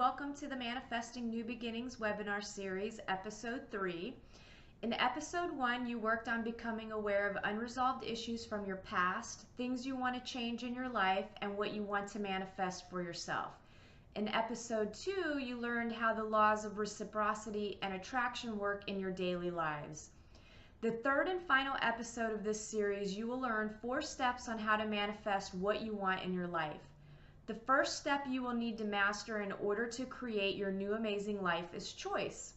welcome to the Manifesting New Beginnings webinar series, episode 3. In episode 1, you worked on becoming aware of unresolved issues from your past, things you want to change in your life, and what you want to manifest for yourself. In episode 2, you learned how the laws of reciprocity and attraction work in your daily lives. The third and final episode of this series, you will learn 4 steps on how to manifest what you want in your life. The first step you will need to master in order to create your new amazing life is choice.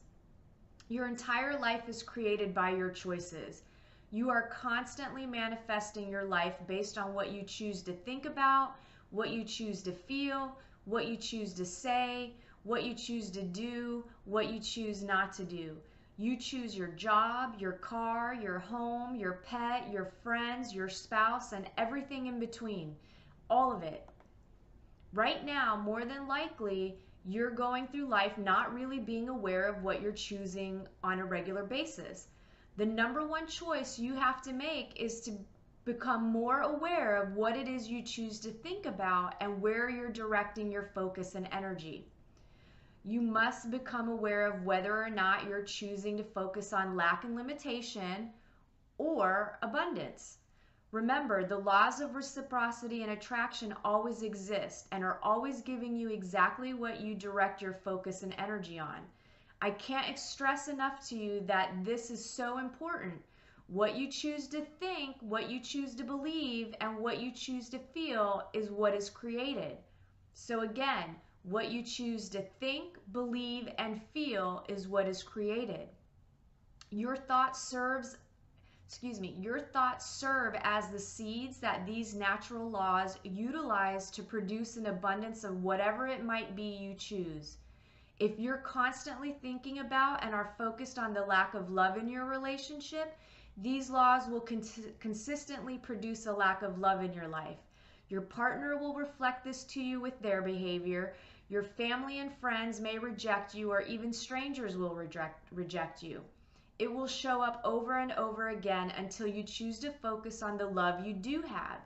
Your entire life is created by your choices. You are constantly manifesting your life based on what you choose to think about, what you choose to feel, what you choose to say, what you choose to do, what you choose not to do. You choose your job, your car, your home, your pet, your friends, your spouse, and everything in between. All of it. Right now, more than likely, you're going through life not really being aware of what you're choosing on a regular basis. The number one choice you have to make is to become more aware of what it is you choose to think about and where you're directing your focus and energy. You must become aware of whether or not you're choosing to focus on lack and limitation or abundance. Remember, the laws of reciprocity and attraction always exist and are always giving you exactly what you direct your focus and energy on. I can't stress enough to you that this is so important. What you choose to think, what you choose to believe, and what you choose to feel is what is created. So again, what you choose to think, believe, and feel is what is created. Your thoughts serve as the seeds that these natural laws utilize to produce an abundance of whatever it might be you choose. If you're constantly thinking about and are focused on the lack of love in your relationship, these laws will consistently produce a lack of love in your life. Your partner will reflect this to you with their behavior. Your family and friends may reject you, or even strangers will reject you. It will show up over and over again until you choose to focus on the love you do have,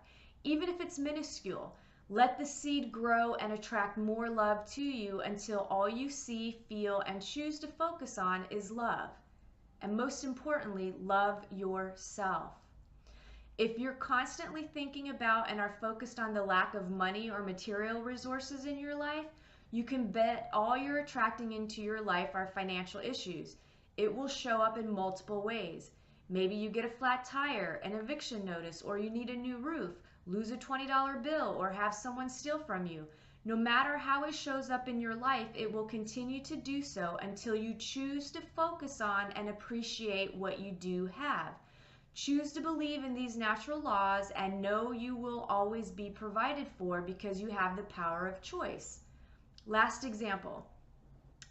even if it's minuscule. Let the seed grow and attract more love to you until all you see, feel, and choose to focus on is love. And most importantly, love yourself. If you're constantly thinking about and are focused on the lack of money or material resources in your life, you can bet all you're attracting into your life are financial issues. It will show up in multiple ways. Maybe you get a flat tire, an eviction notice, or you need a new roof, lose a $20 bill, or have someone steal from you. No matter how it shows up in your life, it will continue to do so until you choose to focus on and appreciate what you do have. Choose to believe in these natural laws and know you will always be provided for because you have the power of choice. Last example.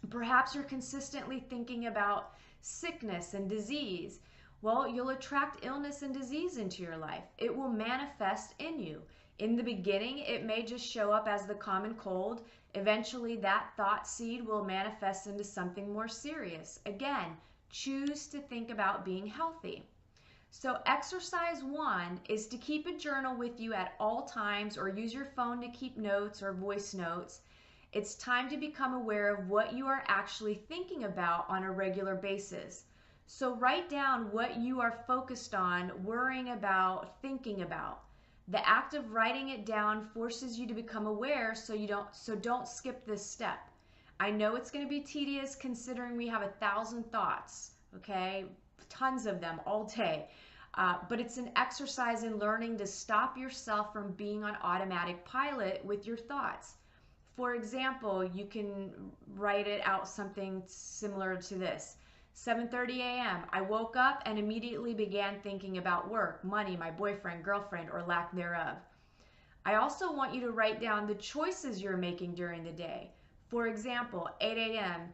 Perhaps you're consistently thinking about sickness and disease. Well, you'll attract illness and disease into your life. It will manifest in you. In the beginning, it may just show up as the common cold. Eventually, that thought seed will manifest into something more serious. Again, choose to think about being healthy. So exercise 1 is to keep a journal with you at all times, or use your phone to keep notes or voice notes. It's time to become aware of what you are actually thinking about on a regular basis. So write down what you are focused on, worrying about, thinking about. The act of writing it down forces you to become aware, so don't skip this step. I know it's going to be tedious considering we have 1,000 thoughts, okay? Tons of them all day. But it's an exercise in learning to stop yourself from being on automatic pilot with your thoughts. For example, you can write it out something similar to this. 7:30 a.m. I woke up and immediately began thinking about work, money, my boyfriend, girlfriend, or lack thereof. I also want you to write down the choices you're making during the day. For example, 8 a.m.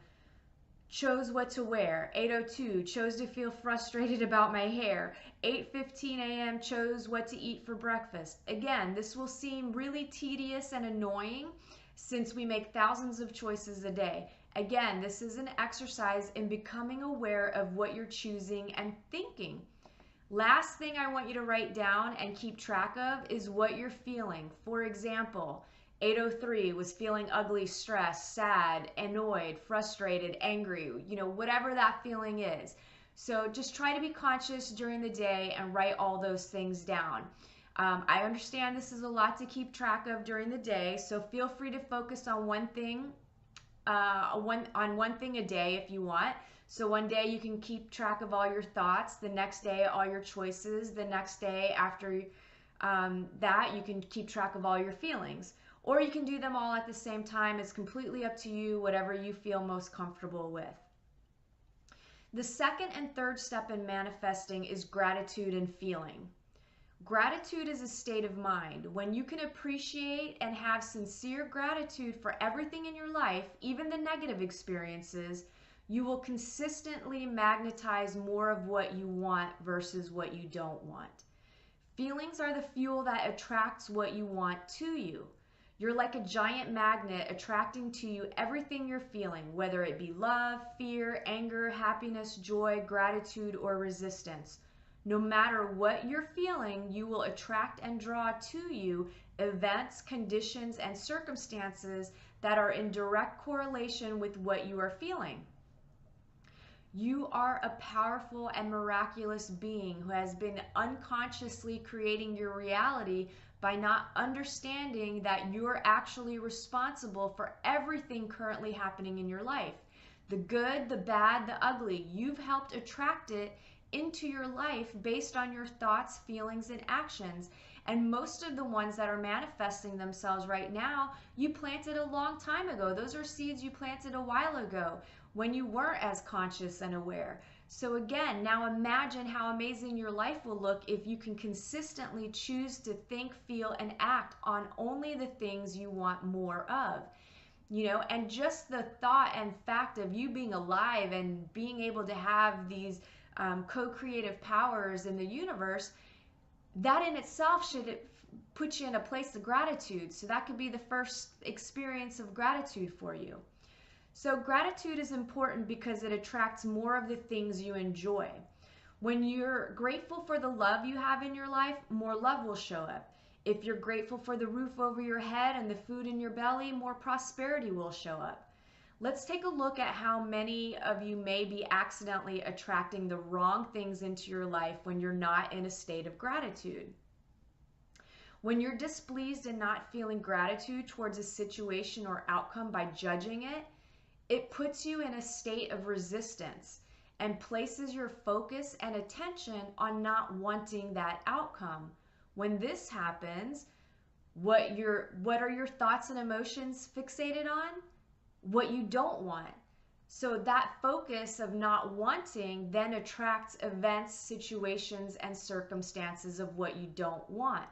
chose what to wear. 8:02 chose to feel frustrated about my hair. 8:15 a.m. chose what to eat for breakfast. Again, this will seem really tedious and annoying since we make thousands of choices a day. Again, this is an exercise in becoming aware of what you're choosing and thinking. Last thing I want you to write down and keep track of is what you're feeling. For example, 803 was feeling ugly, stressed, sad, annoyed, frustrated, angry, whatever that feeling is. So just try to be conscious during the day and write all those things down. I understand this is a lot to keep track of during the day, so feel free to focus on one thing a day if you want. So one day you can keep track of all your thoughts, the next day all your choices, the next day after that you can keep track of all your feelings. Or you can do them all at the same time. It's completely up to you, whatever you feel most comfortable with. The second and third step in manifesting is gratitude and feeling. Gratitude is a state of mind. When you can appreciate and have sincere gratitude for everything in your life, even the negative experiences, you will consistently magnetize more of what you want versus what you don't want. Feelings are the fuel that attracts what you want to you. You're like a giant magnet attracting to you everything you're feeling, whether it be love, fear, anger, happiness, joy, gratitude, or resistance. No matter what you're feeling, you will attract and draw to you events, conditions, and circumstances that are in direct correlation with what you are feeling. You are a powerful and miraculous being who has been unconsciously creating your reality by not understanding that you're actually responsible for everything currently happening in your life. The good, the bad, the ugly. You've helped attract it into your life based on your thoughts, feelings, and actions. And most of the ones that are manifesting themselves right now, you planted a long time ago. Those are seeds you planted a while ago when you weren't as conscious and aware. So again, now imagine how amazing your life will look if you can consistently choose to think, feel, and act on only the things you want more of. And just the thought and fact of you being alive and being able to have these co-creative powers in the universe, that in itself should put you in a place of gratitude. So that could be the first experience of gratitude for you. So gratitude is important because it attracts more of the things you enjoy. When you're grateful for the love you have in your life, more love will show up. If you're grateful for the roof over your head and the food in your belly, more prosperity will show up. Let's take a look at how many of you may be accidentally attracting the wrong things into your life when you're not in a state of gratitude. When you're displeased and not feeling gratitude towards a situation or outcome by judging it, it puts you in a state of resistance and places your focus and attention on not wanting that outcome. When this happens, what are your thoughts and emotions fixated on? What you don't want. So that focus of not wanting then attracts events, situations, and circumstances of what you don't want.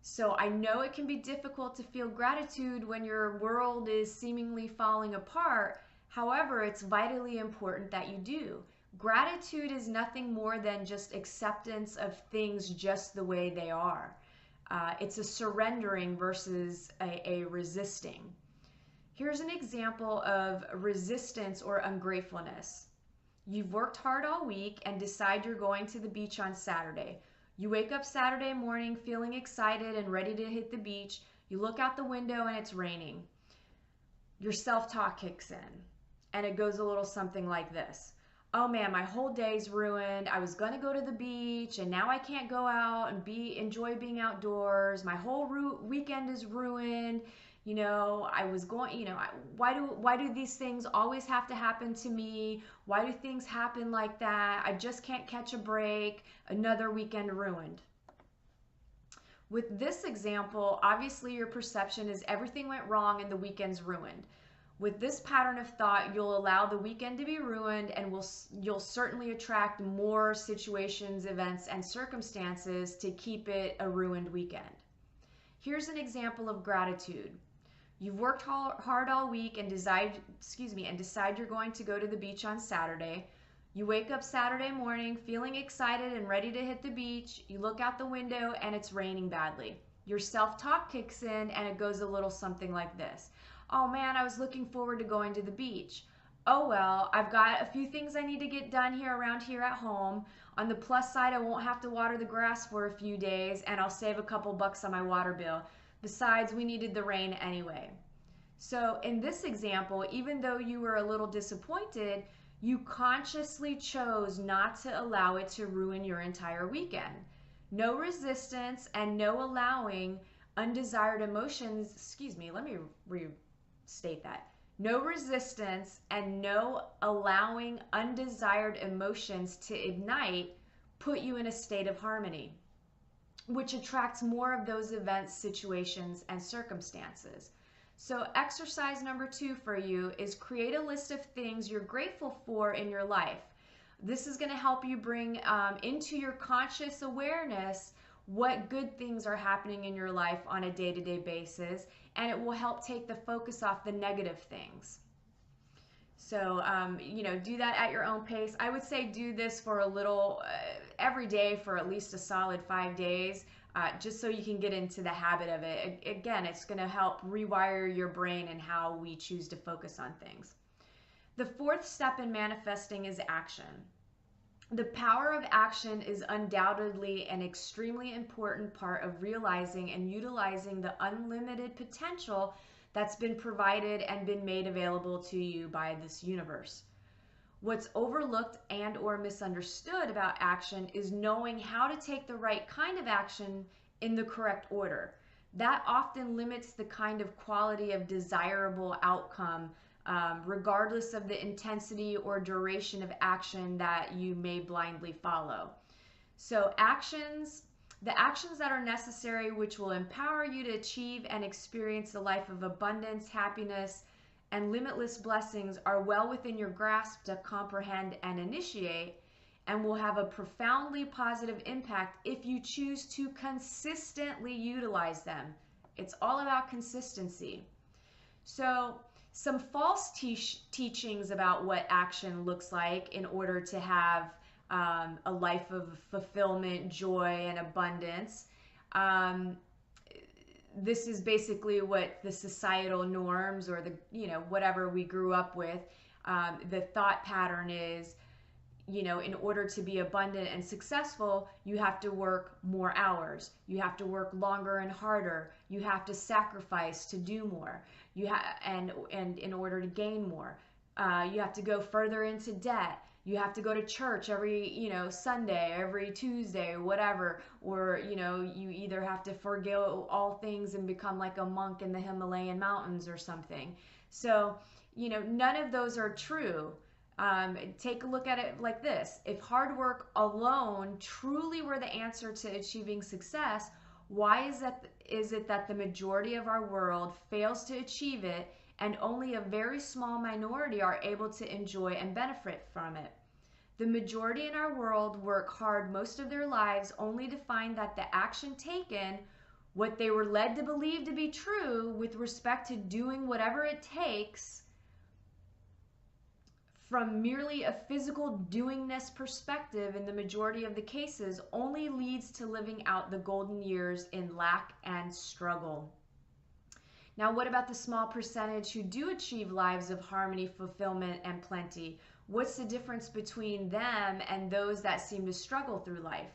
So I know it can be difficult to feel gratitude when your world is seemingly falling apart. However, it's vitally important that you do. Gratitude is nothing more than just acceptance of things just the way they are. It's a surrendering versus a resisting. Here's an example of resistance or ungratefulness. You've worked hard all week and decide you're going to the beach on Saturday. You wake up Saturday morning feeling excited and ready to hit the beach. You look out the window and it's raining. Your self-talk kicks in and it goes a little something like this. Oh man, my whole day's ruined. I was going to go to the beach and now I can't go out and enjoy being outdoors. My whole weekend is ruined. I was going, why do these things always have to happen to me? Why do things happen like that? I just can't catch a break. Another weekend ruined. With this example, obviously your perception is everything went wrong and the weekend's ruined. With this pattern of thought, you'll allow the weekend to be ruined and you'll certainly attract more situations, events, and circumstances to keep it a ruined weekend. Here's an example of gratitude. You've worked hard all week and decide you're going to go to the beach on Saturday. You wake up Saturday morning feeling excited and ready to hit the beach. You look out the window and it's raining badly. Your self-talk kicks in and it goes a little something like this. Oh man, I was looking forward to going to the beach. Oh well, I've got a few things I need to get done around here at home. On the plus side, I won't have to water the grass for a few days and I'll save a couple bucks on my water bill. Besides, we needed the rain anyway. So in this example, even though you were a little disappointed, you consciously chose not to allow it to ruin your entire weekend. No resistance and no allowing undesired emotions, let me restate that. No resistance and no allowing undesired emotions to ignite put you in a state of harmony, which attracts more of those events, situations, and circumstances. So exercise number 2 for you is create a list of things you're grateful for in your life. This is going to help you bring into your conscious awareness what good things are happening in your life on a day-to-day basis, and it will help take the focus off the negative things. So, do that at your own pace. I would say do this for a little, every day for at least a solid 5 days, just so you can get into the habit of it. Again, it's going to help rewire your brain and how we choose to focus on things. The 4th step in manifesting is action. The power of action is undoubtedly an extremely important part of realizing and utilizing the unlimited potential that's been provided and been made available to you by this universe. What's overlooked and or misunderstood about action is knowing how to take the right kind of action in the correct order. That often limits the kind of quality of desirable outcome, regardless of the intensity or duration of action that you may blindly follow. So the actions that are necessary, which will empower you to achieve and experience a life of abundance, happiness, and limitless blessings, are well within your grasp to comprehend and initiate, and will have a profoundly positive impact if you choose to consistently utilize them. It's all about consistency. So some false teachings about what action looks like in order to have a life of fulfillment, joy, and abundance. This is basically what the societal norms or the, whatever we grew up with, the thought pattern is, in order to be abundant and successful, you have to work more hours. You have to work longer and harder. You have to sacrifice to do more. And in order to gain more, you have to go further into debt. You have to go to church every, Sunday, every Tuesday, or whatever. Or, you either have to forgo all things and become like a monk in the Himalayan mountains or something. So, none of those are true. Take a look at it like this. If hard work alone truly were the answer to achieving success, why is it that the majority of our world fails to achieve it and only a very small minority are able to enjoy and benefit from it? The majority in our world work hard most of their lives only to find that the action taken, what they were led to believe to be true with respect to doing whatever it takes, from merely a physical doingness perspective in the majority of the cases, only leads to living out the golden years in lack and struggle. Now, what about the small percentage who do achieve lives of harmony, fulfillment, and plenty? What's the difference between them and those that seem to struggle through life?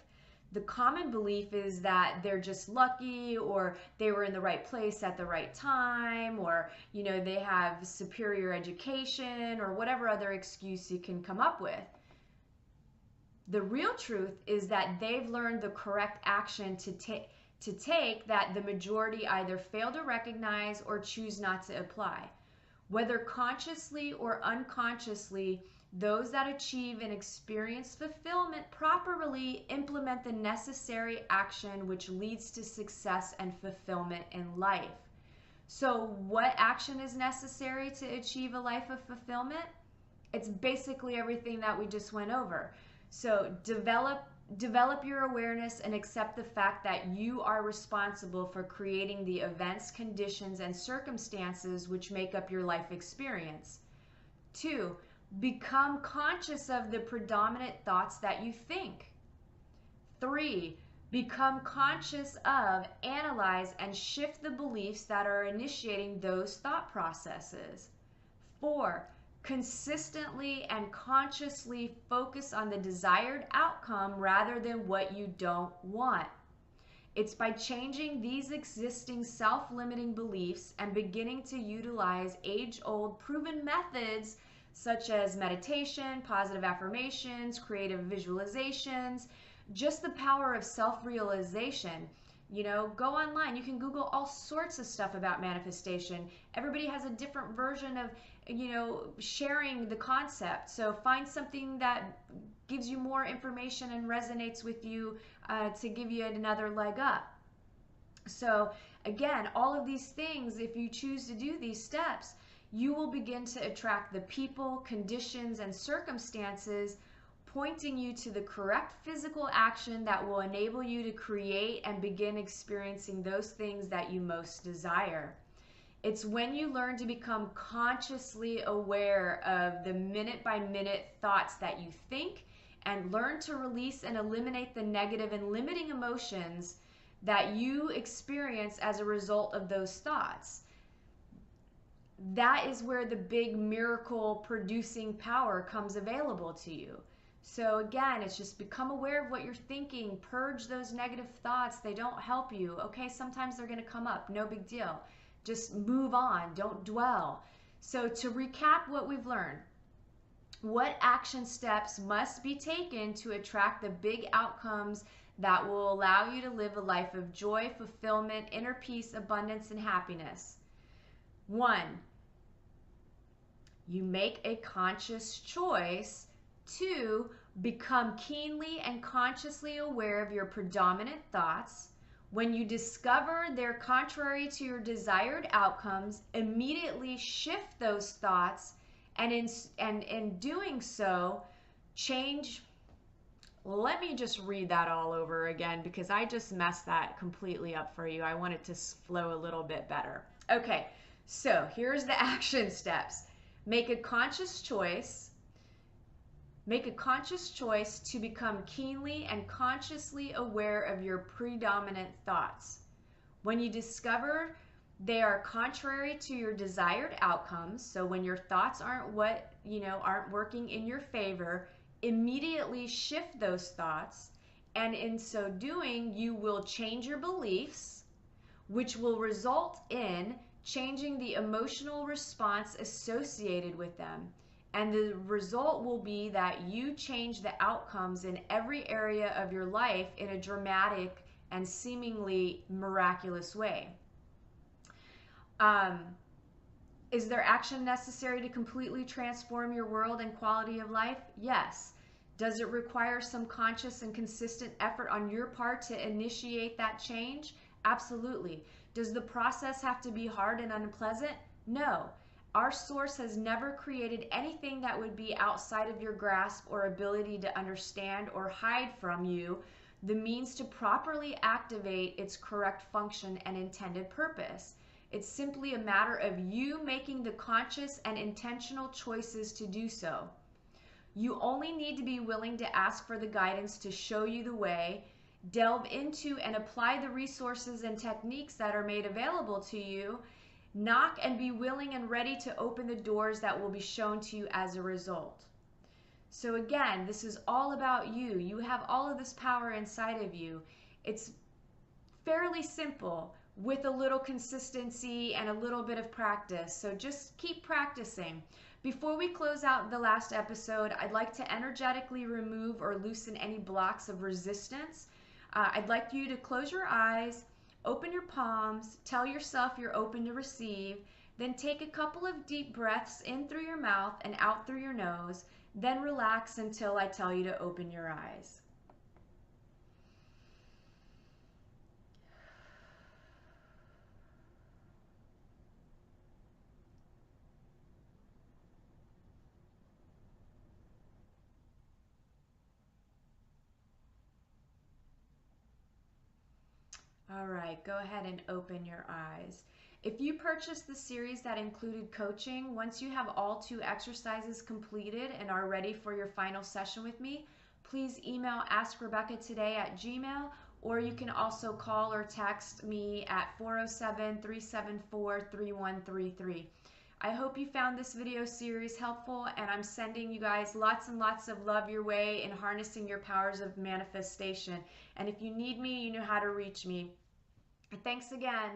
The common belief is that they're just lucky, or they were in the right place at the right time, or, they have superior education, or whatever other excuse you can come up with. The real truth is that they've learned the correct action to take that the majority either fail to recognize or choose not to apply. Whether consciously or unconsciously, those that achieve and experience fulfillment properly implement the necessary action which leads to success and fulfillment in life. So what action is necessary to achieve a life of fulfillment? It's basically everything that we just went over. So develop your awareness and accept the fact that you are responsible for creating the events, conditions, and circumstances which make up your life experience. 2, become conscious of the predominant thoughts that you think. 3, become conscious of, analyze, and shift the beliefs that are initiating those thought processes. 4, consistently and consciously focus on the desired outcome rather than what you don't want. It's by changing these existing self-limiting beliefs and beginning to utilize age-old proven methods such as meditation, positive affirmations, creative visualizations, just the power of self-realization. You know, go online. You can Google all sorts of stuff about manifestation. Everybody has a different version of, you know, sharing the concept. So find something that gives you more information and resonates with you to give you another leg up. So again, all of these things, if you choose to do these steps, you will begin to attract the people, conditions, and circumstances pointing you to the correct physical action that will enable you to create and begin experiencing those things that you most desire. It's when you learn to become consciously aware of the minute-by-minute thoughts that you think and learn to release and eliminate the negative and limiting emotions that you experience as a result of those thoughts. That is where the big miracle producing power comes available to you. So again, it's just become aware of what you're thinking, purge those negative thoughts. They don't help you. Okay, sometimes they're going to come up, no big deal. Just move on, don't dwell. So to recap what we've learned, what action steps must be taken to attract the big outcomes that will allow you to live a life of joy, fulfillment, inner peace, abundance, and happiness? 1, you make a conscious choice to become keenly and consciously aware of your predominant thoughts. When you discover they're contrary to your desired outcomes, immediately shift those thoughts, and in doing so, change. Let me just read that all over again because I just messed that completely up for you. I want it to flow a little bit better. Okay, so here's the action steps. Make a conscious choice. Make a conscious choice to become keenly and consciously aware of your predominant thoughts. When you discover they are contrary to your desired outcomes, so when your thoughts aren't working in your favor, immediately shift those thoughts, and in so doing, you will change your beliefs, which will result in changing the emotional response associated with them. And the result will be that you change the outcomes in every area of your life in a dramatic and seemingly miraculous way. Is there action necessary to completely transform your world and quality of life? Yes. Does it require some conscious and consistent effort on your part to initiate that change? Absolutely. Does the process have to be hard and unpleasant? No. Our source has never created anything that would be outside of your grasp or ability to understand or hide from you the means to properly activate its correct function and intended purpose. It's simply a matter of you making the conscious and intentional choices to do so. You only need to be willing to ask for the guidance to show you the way, delve into and apply the resources and techniques that are made available to you, knock and be willing and ready to open the doors that will be shown to you as a result. So again, this is all about you. You have all of this power inside of you. It's fairly simple with a little consistency and a little bit of practice. So just keep practicing. Before we close out the last episode, I'd like to energetically remove or loosen any blocks of resistance. I'd like you to close your eyes, open your palms, tell yourself you're open to receive, then take a couple of deep breaths in through your mouth and out through your nose, then relax until I tell you to open your eyes. All right, go ahead and open your eyes. If you purchased the series that included coaching, once you have all 2 exercises completed and are ready for your final session with me, please email AskRebecca or you can also call or text me at 407-374-3133. I hope you found this video series helpful, and I'm sending you guys lots and lots of love your way in harnessing your powers of manifestation. And if you need me, you know how to reach me. Thanks again.